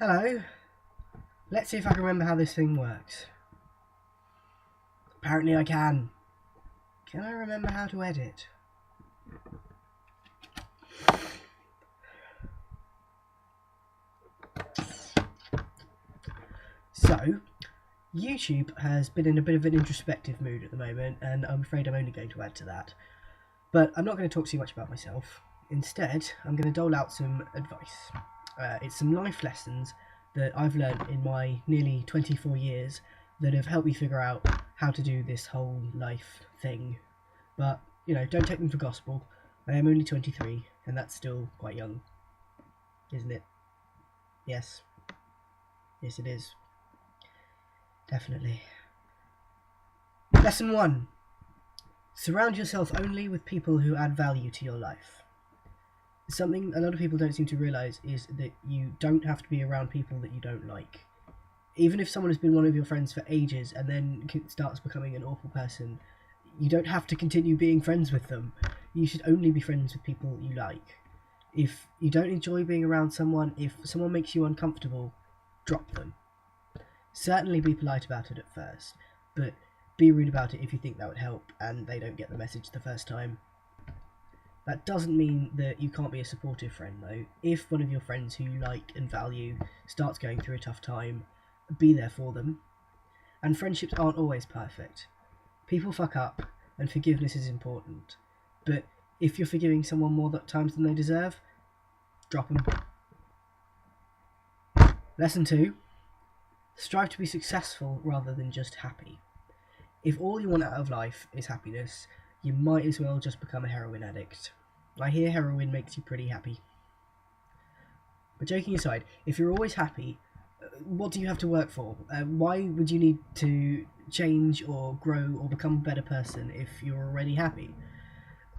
Hello. Let's see if I can remember how this thing works. Apparently I can. Can I remember how to edit? So, YouTube has been in a bit of an introspective mood at the moment, and I'm afraid I'm only going to add to that. But I'm not going to talk too much about myself. Instead, I'm going to dole out some advice. It's some life lessons that I've learned in my nearly 24 years that have helped me figure out how to do this whole life thing. But, don't take them for gospel. I am only 23, and that's still quite young, isn't it? Yes. Yes, it is. Definitely. Lesson 1. Surround yourself only with people who add value to your life. Something a lot of people don't seem to realise is that you don't have to be around people that you don't like. Even if someone has been one of your friends for ages and then starts becoming an awful person, you don't have to continue being friends with them. You should only be friends with people you like. If you don't enjoy being around someone, if someone makes you uncomfortable, drop them. Certainly be polite about it at first, but be rude about it if you think that would help and they don't get the message the first time. That doesn't mean that you can't be a supportive friend though. If one of your friends who you like and value starts going through a tough time, be there for them. And friendships aren't always perfect. People fuck up, and forgiveness is important. But if you're forgiving someone more times than they deserve, drop them. Lesson 2. Strive to be successful rather than just happy. If all you want out of life is happiness, you might as well just become a heroin addict. I hear heroin makes you pretty happy. But joking aside, if you're always happy, what do you have to work for? Why would you need to change or grow or become a better person if you're already happy?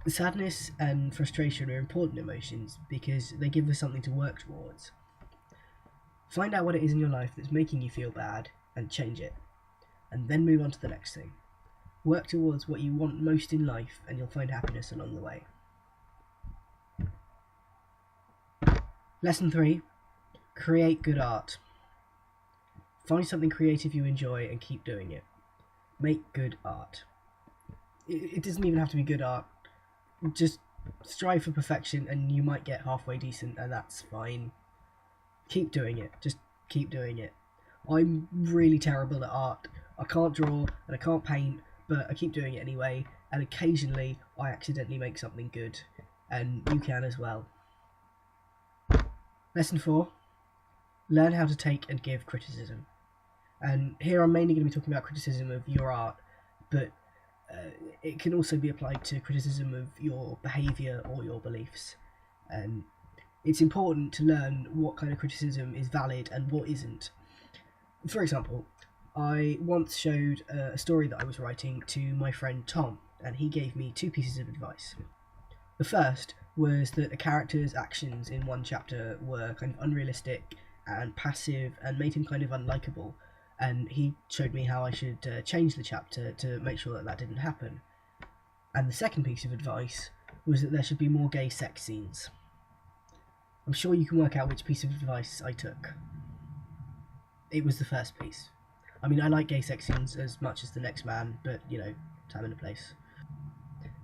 Sadness and frustration are important emotions because they give us something to work towards. Find out what it is in your life that's making you feel bad and change it. And then move on to the next thing. Work towards what you want most in life and you'll find happiness along the way. Lesson 3. Create good art. Find something creative you enjoy and keep doing it. Make good art. It doesn't even have to be good art. Just strive for perfection and you might get halfway decent and that's fine. Keep doing it. Just keep doing it. I'm really terrible at art. I can't draw and I can't paint, but I keep doing it anyway, and occasionally I accidentally make something good, and you can as well. Lesson 4. Learn how to take and give criticism. And here I'm mainly going to be talking about criticism of your art, but it can also be applied to criticism of your behaviour or your beliefs. And it's important to learn what kind of criticism is valid and what isn't. For example, I once showed a story that I was writing to my friend Tom, and he gave me 2 pieces of advice. The first was that a character's actions in one chapter were kind of unrealistic and passive and made him kind of unlikable, and he showed me how I should change the chapter to make sure that didn't happen. And the second piece of advice was that there should be more gay sex scenes. I'm sure you can work out which piece of advice I took. It was the first piece. I mean, I like gay sex scenes as much as the next man, but, time and a place.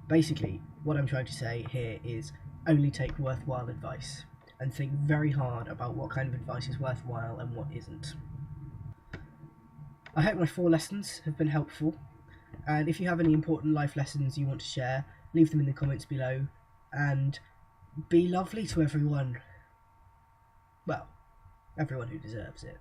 Basically, what I'm trying to say here is only take worthwhile advice, and think very hard about what kind of advice is worthwhile and what isn't. I hope my 4 lessons have been helpful, and if you have any important life lessons you want to share, leave them in the comments below, and be lovely to everyone. Well, everyone who deserves it.